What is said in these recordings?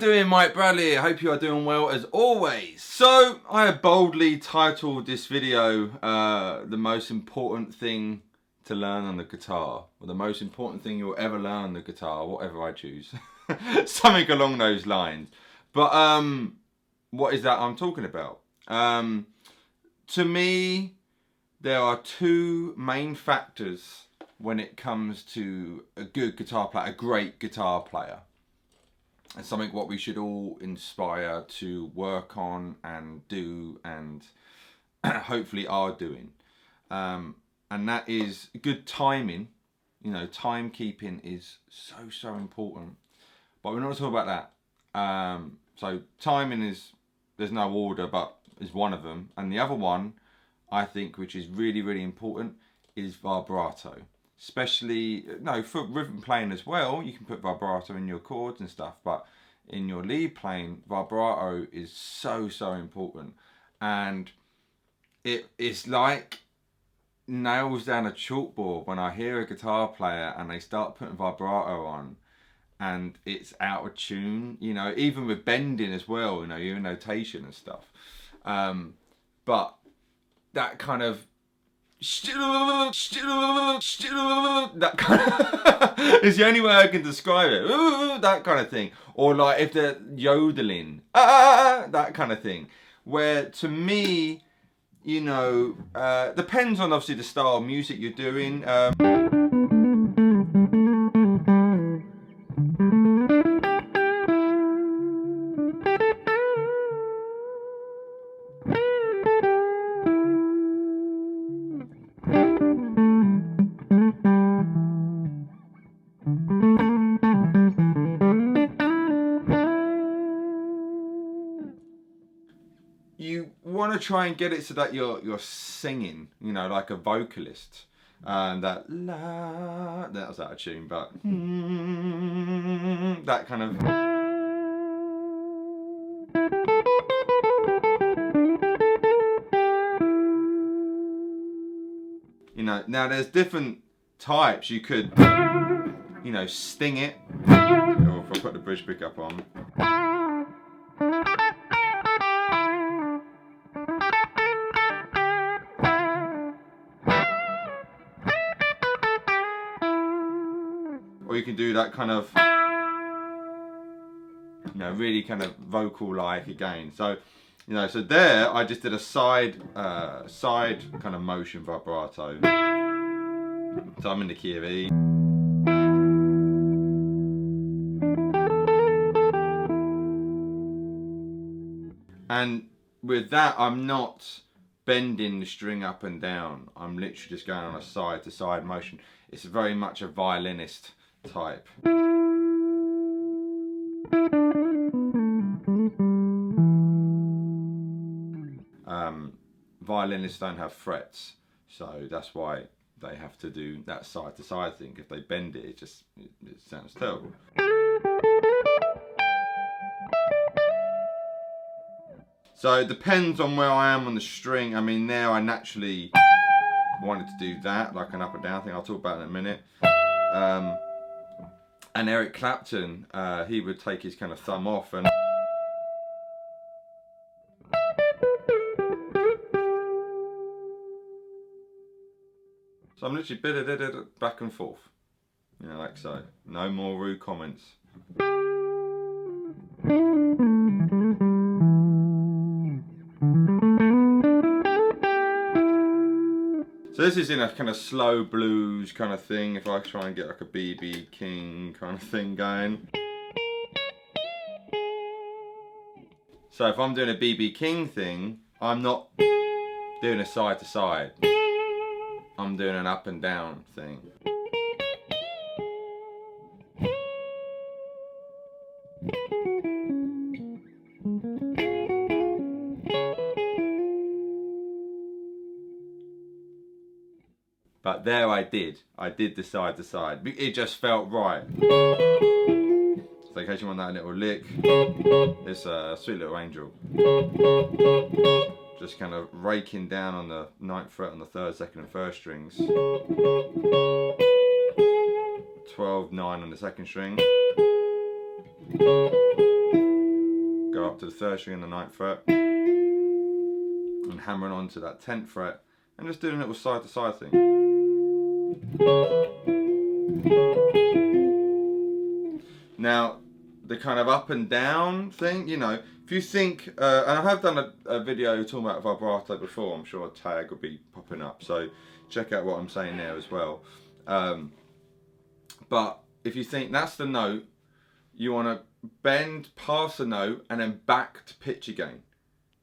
doing? Mike Bradley. I hope you are doing well as always. So, I have boldly titled this video, the most important thing to learn on the guitar. Or the most important thing you'll ever learn on the guitar, whatever I choose. Something along those lines. But, what is that I'm talking about? To me, there are two main factors when it comes to a good guitar player, a great guitar player. And something what we should all inspire to work on and do, and hopefully are doing. And that is good timing. You know, timekeeping is so important. But we're not talking about that. So timing is, there's no order, but is one of them. And the other one, I think, which is really important, is vibrato. Especially, no, for rhythm playing as well, you can put vibrato in your chords and stuff, but in your lead playing, vibrato is so important. And it's like nails down a chalkboard when I hear a guitar player and they start putting vibrato on and it's out of tune, you know, even with bending as well, you know, your notation and stuff. But that kind of that kind of is the only way I can describe it. That kind of thing. Or like if they're yodeling, that kind of thing. Where to me, you know, depends on obviously the style of music you're doing. You want to try and get it so that you're singing, you know, like a vocalist. That la, that was out of tune, but that kind of. You know, now there's different types. You could, you know, sting it. Or if I put the bridge pickup on. Or you can do that kind of, you know, really kind of vocal-like again. So, you know, so there I just did a side kind of motion vibrato. So I'm in the key of E. And with that, I'm not bending the string up and down. I'm literally just going on a side-to-side motion. It's very much a violinist type. Violinists don't have frets, so that's why they have to do that side-to-side thing. If they bend it, it sounds terrible. So it depends on where I am on the string. I mean, there I naturally wanted to do that, like an up and down thing. I'll talk about it in a minute. And Eric Clapton, he would take his kind of thumb off and. So I'm literally back and forth, you know, like so. No more rude comments. So this is in a kind of slow blues kind of thing, if I try and get like a B.B. King kind of thing going. So if I'm doing a B.B. King thing, I'm not doing a side to side. I'm doing an up and down thing. But there I did the side to side. It just felt right. So in case you want that little lick, it's a Sweet Little Angel. Just kind of raking down on the 9th fret on the 3rd, 2nd and 1st strings. 12, 9 on the 2nd string. up to the 3rd string and the 9th fret, and hammering onto that 10th fret, and just doing a little side to side thing. Now, the kind of up and down thing, you know, if you think, and I have done a video talking about vibrato before, I'm sure a tag will be popping up, so check out what I'm saying there as well. But if you think that's the note, you want to bend past the note and then back to pitch again.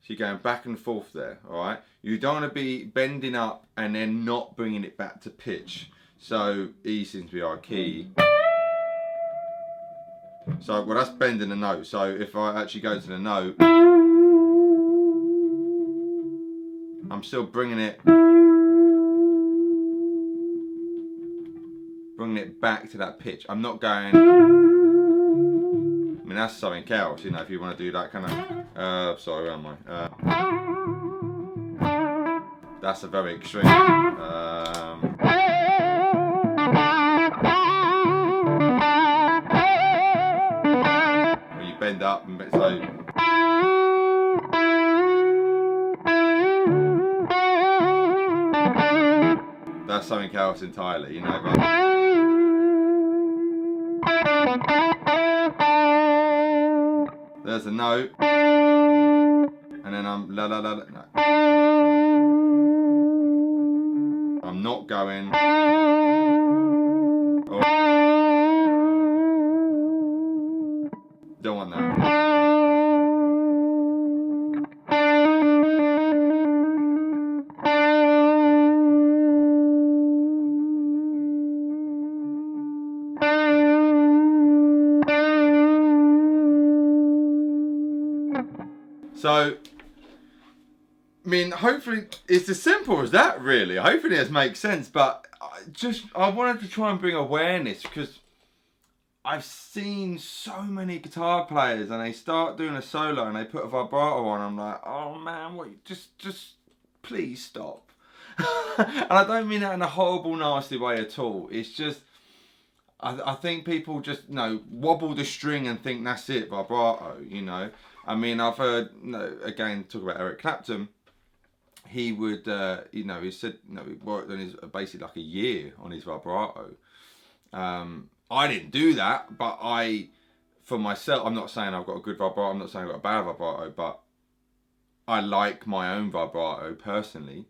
So you're going back and forth there, alright? You don't want to be bending up and then not bringing it back to pitch. So E seems to be our key. So, well, that's bending the note. So if I actually go to the note, I'm still bringing it back to that pitch. I'm not going, I mean, that's something else, you know, if you want to do that kind of, sorry, where am I? That's a very extreme. When you bend up and so. That's something else entirely, you know. But there's a note, and then I'm la la la la. No. I'm not going. Oh. Don't want that. So, I mean, hopefully it's as simple as that, really. Hopefully it makes sense, but I wanted to try and bring awareness, because I've seen so many guitar players and they start doing a solo and they put a vibrato on. I'm like, oh man, what? Just please stop. And I don't mean that in a horrible, nasty way at all. It's just, I think people just, you know, wobble the string and think that's it, vibrato, you know. I mean, I've heard, you know, again, talk about Eric Clapton. He would, you know, he said, you know, he worked on his, basically like a year on his vibrato. I didn't do that, but for myself, I'm not saying I've got a good vibrato, I'm not saying I've got a bad vibrato, but I like my own vibrato personally.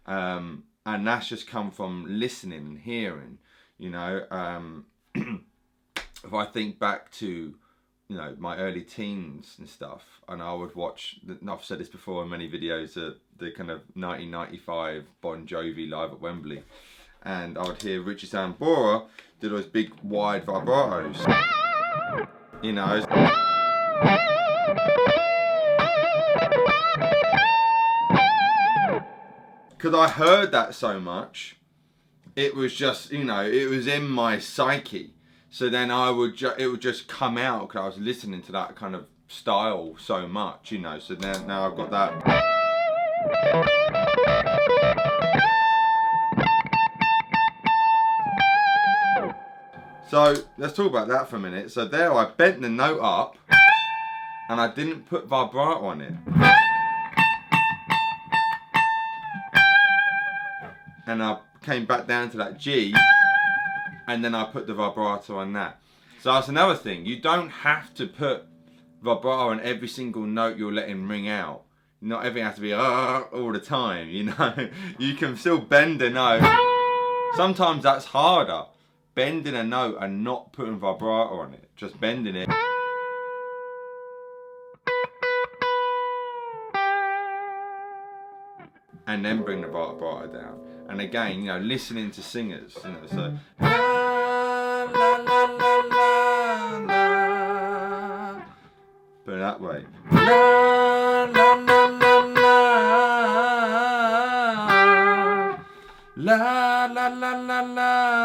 And that's just come from listening and hearing, you know. If I think back to, you know, my early teens and stuff, and I would watch, I've said this before in many videos, the kind of 1995 Bon Jovi live at Wembley, and I would hear Richie Sambora do those big wide vibratos, you know. Because I heard that so much, it was just, you know, it was in my psyche. So then it would just come out because I was listening to that kind of style so much, you know. So now I've got that. So let's talk about that for a minute. So there I bent the note up and I didn't put vibrato on it. And I came back down to that G, and then I put the vibrato on that. So that's another thing. You don't have to put vibrato on every single note you're letting ring out. Not everything has to be all the time, you know. You can still bend a note. Sometimes that's harder. Bending a note and not putting vibrato on it. Just bending it. And then bring the vibrato down. And again, you know, listening to singers, you know, so la la la la la la. Put it that way. La la la la la. La la la la la.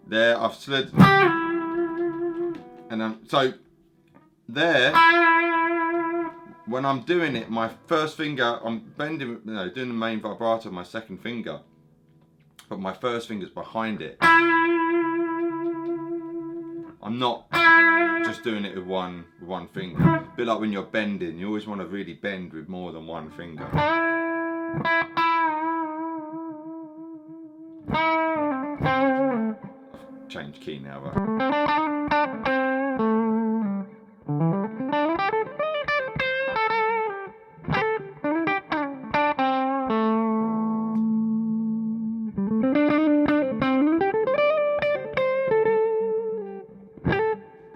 There, I've slid, And so there, when I'm doing it, my first finger, I'm bending, you know, doing the main vibrato with my second finger, but my first finger's behind it. I'm not just doing it with one finger. A bit like when you're bending, you always want to really bend with more than one finger. I've changed key now, but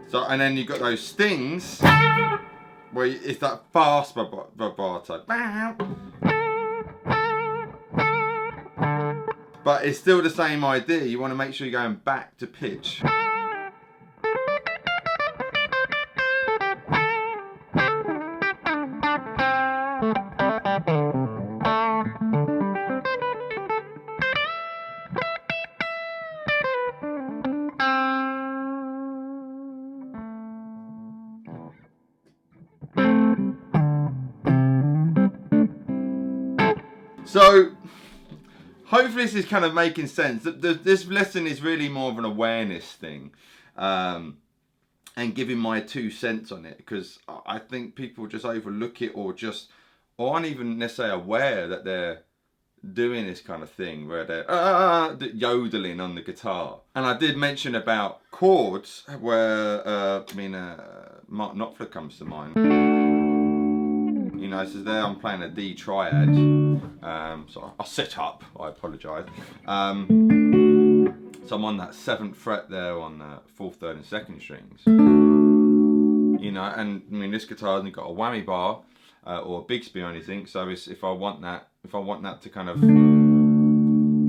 so, and then you've got those stings where it's that fast vibrato. But it's still the same idea. You want to make sure you're going back to pitch. So, hopefully this is kind of making sense. This lesson is really more of an awareness thing, and giving my 2 cents on it, because I think people just overlook it, or aren't even necessarily aware that they're doing this kind of thing where they're yodeling on the guitar. And I did mention about chords, where Mark Knopfler comes to mind. You know, so there I'm playing a D triad. So I'll sit up, I apologise. So I'm on that 7th fret there on the 4th, 3rd and 2nd strings. You know, and I mean, this guitar hasn't got a whammy bar or a Bigsby or anything, so if I want that to kind of,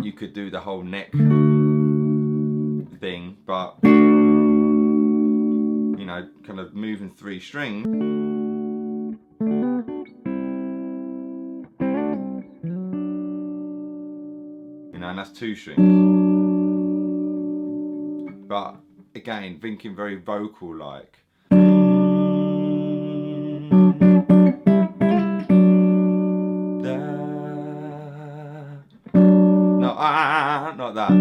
you could do the whole neck thing, but you know, kind of moving 3 strings. You know, and that's 2 strings. But again, thinking very vocal like. No, not that.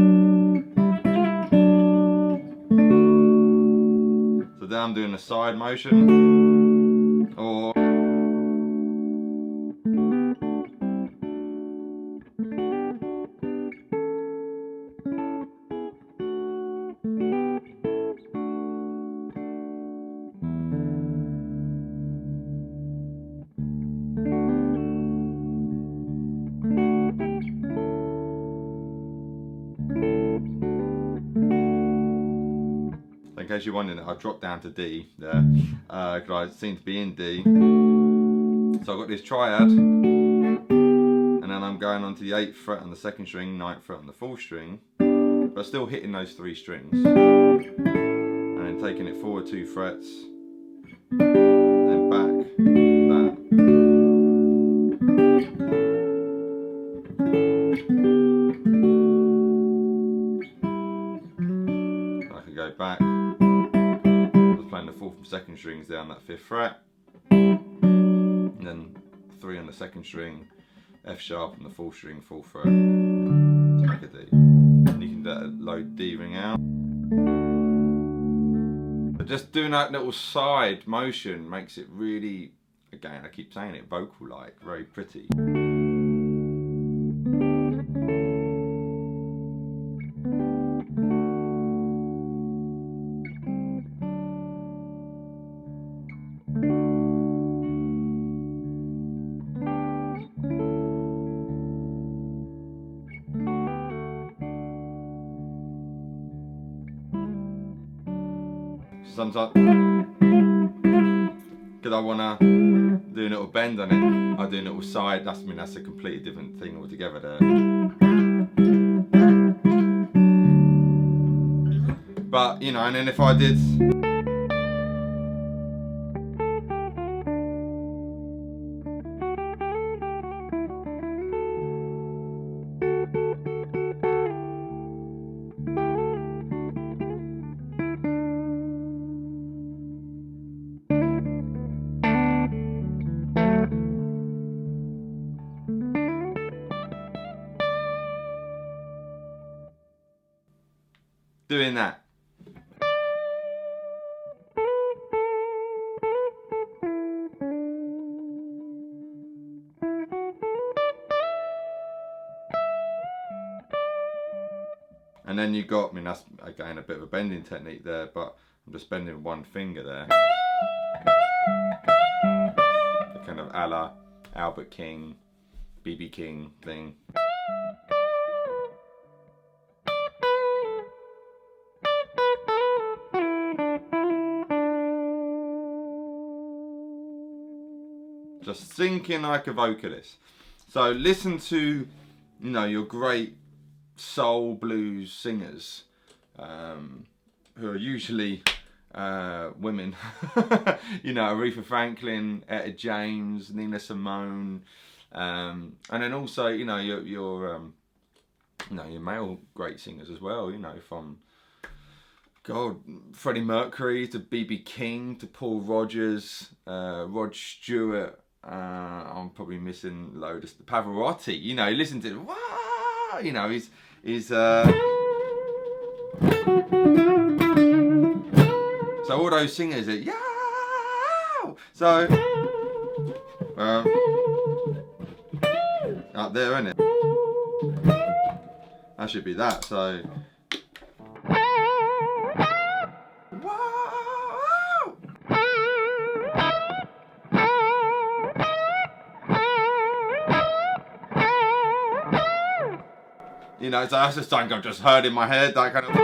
So then I'm doing a side motion, or in case you're wondering, I dropped down to D there, because I seem to be in D. So I've got this triad, and then I'm going on to the 8th fret on the 2nd string, 9th fret on the 4th string, but still hitting those 3 strings. And then taking it forward 2 frets, then back, that. I could go back. The 4th and 2nd strings down that 5th fret, and then 3 on the 2nd string, F sharp on the 4th string, 4th fret, to make a D. And you can do a low D ring out. But just doing that little side motion makes it really, again, I keep saying it, vocal like, very pretty. Sometimes, because I want to do a little bend on it, I do a little side, that's a completely different thing altogether there. But, you know, and then if I did... doing that. And then you got, I mean, that's again a bit of a bending technique there, but I'm just bending one finger there. The kind of a la Albert King, BB King thing. Just thinking like a vocalist. So listen to, you know, your great soul blues singers, who are usually women. You know, Aretha Franklin, Etta James, Nina Simone, and then also, you know, your male great singers as well. You know, from God, Freddie Mercury to BB King to Paul Rodgers, Rod Stewart. I'm probably missing loads. Pavarotti. You know, listen to wow. You know, he's so all those singers are yeah. So up there, isn't it? That should be that. So you know, so that's just something I've just heard in my head, that kind of.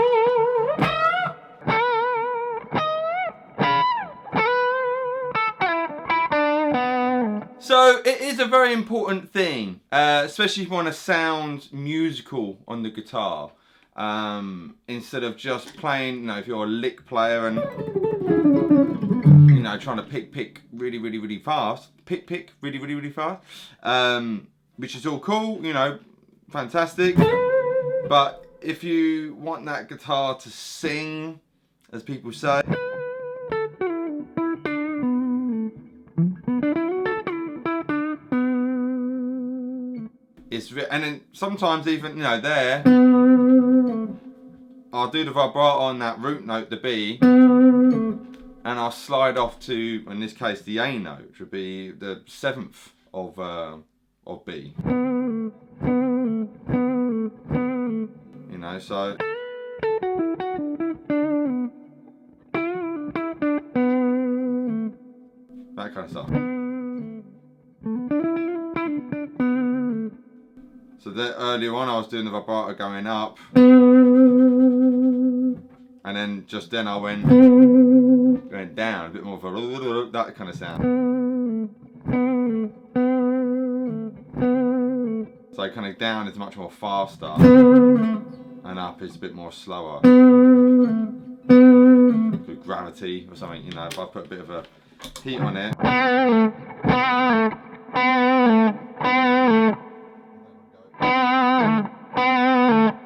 So it is a very important thing, especially if you want to sound musical on the guitar, instead of just playing, you know, if you're a lick player and, you know, trying to pick really fast, pick really fast, which is all cool, you know, fantastic. But if you want that guitar to sing, as people say, and then sometimes even, you know, there, I'll do the vibrato on that root note, the B, and I'll slide off to, in this case, the A note, which would be the 7th of B. You know, so that kind of stuff. So there, earlier on I was doing the vibrato going up, and then just then I went down, a bit more of a that kind of sound. So kind of down is much more faster, and up is a bit more slower. With gravity or something, you know, if I put a bit of a heat on it.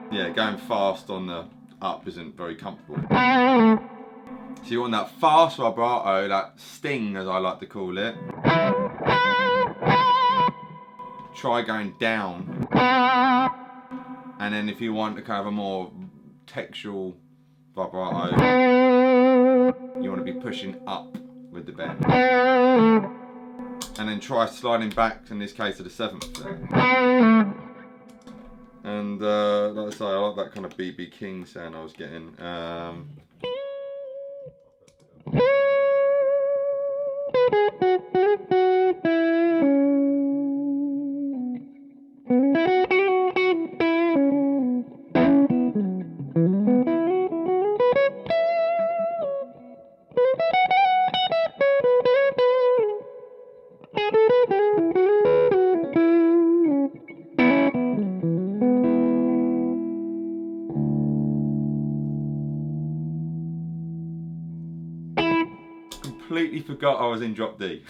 Yeah, going fast on the up isn't very comfortable. So you want that fast vibrato, that sting as I like to call it. Try going down, and then if you want a kind of a more textural vibrato, you want to be pushing up with the bend, and then try sliding back, in this case to the 7th there. And like I say, I like that kind of BB King sound I was getting. Completely forgot I was in drop D.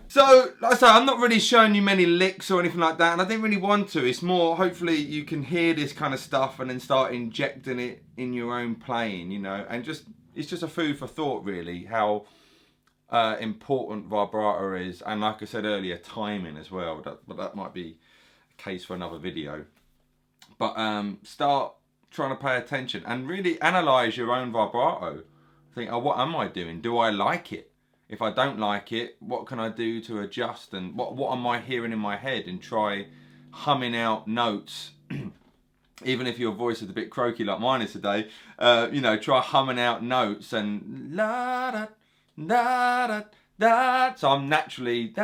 So, like I say, I'm not really showing you many licks or anything like that, and I didn't really want to. It's more, hopefully you can hear this kind of stuff and then start injecting it in your own playing, you know, and just, it's just a food for thought really, how important vibrato is, and like I said earlier, timing as well, but that might be a case for another video. But start trying to pay attention and really analyze your own vibrato. Think, oh, what am I doing? Do I like it? If I don't like it, what can I do to adjust? And what am I hearing in my head? And try humming out notes. Even if your voice is a bit croaky like mine is today, you know, try humming out notes and la da da da da. So I'm naturally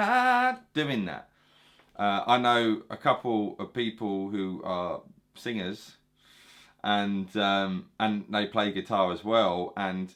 doing that. I know a couple of people who are singers, and they play guitar as well, and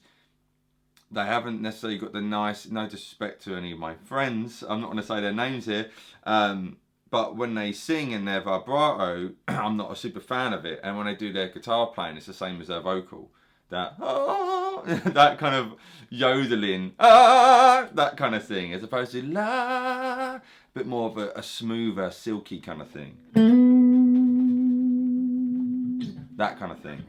they haven't necessarily got the nice, no disrespect to any of my friends, I'm not going to say their names here, but when they sing in their vibrato, I'm not a super fan of it, and when they do their guitar playing, it's the same as their vocal. That, that kind of yodeling, that kind of thing, as opposed to la, a bit more of a smoother, silky kind of thing. That kind of thing.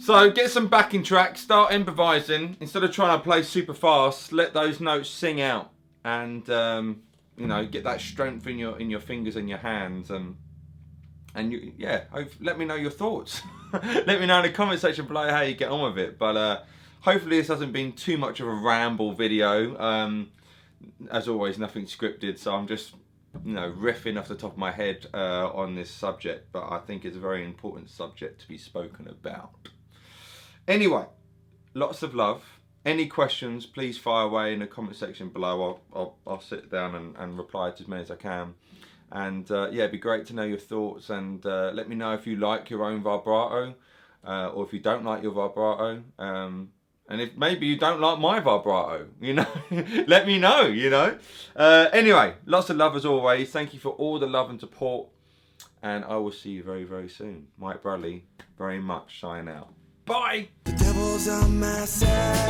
So get some backing tracks, start improvising. Instead of trying to play super fast, let those notes sing out, and you know, get that strength in your fingers and your hands, and you, yeah, let me know your thoughts. Let me know in the comment section below how you get on with it. But hopefully this hasn't been too much of a ramble video. As always, nothing scripted, so I'm just, you know, riffing off the top of my head on this subject, but I think it's a very important subject to be spoken about. Anyway, lots of love. Any questions, please fire away in the comment section below. I'll sit down and reply to as many as I can. And yeah, it'd be great to know your thoughts, and let me know if you like your own vibrato, or if you don't like your vibrato. And if maybe you don't like my vibrato, you know, let me know, you know. Anyway, lots of love as always. Thank you for all the love and support. And I will see you very, very soon. Mike Bradley, very much signing out. Bye! The devil's on my side.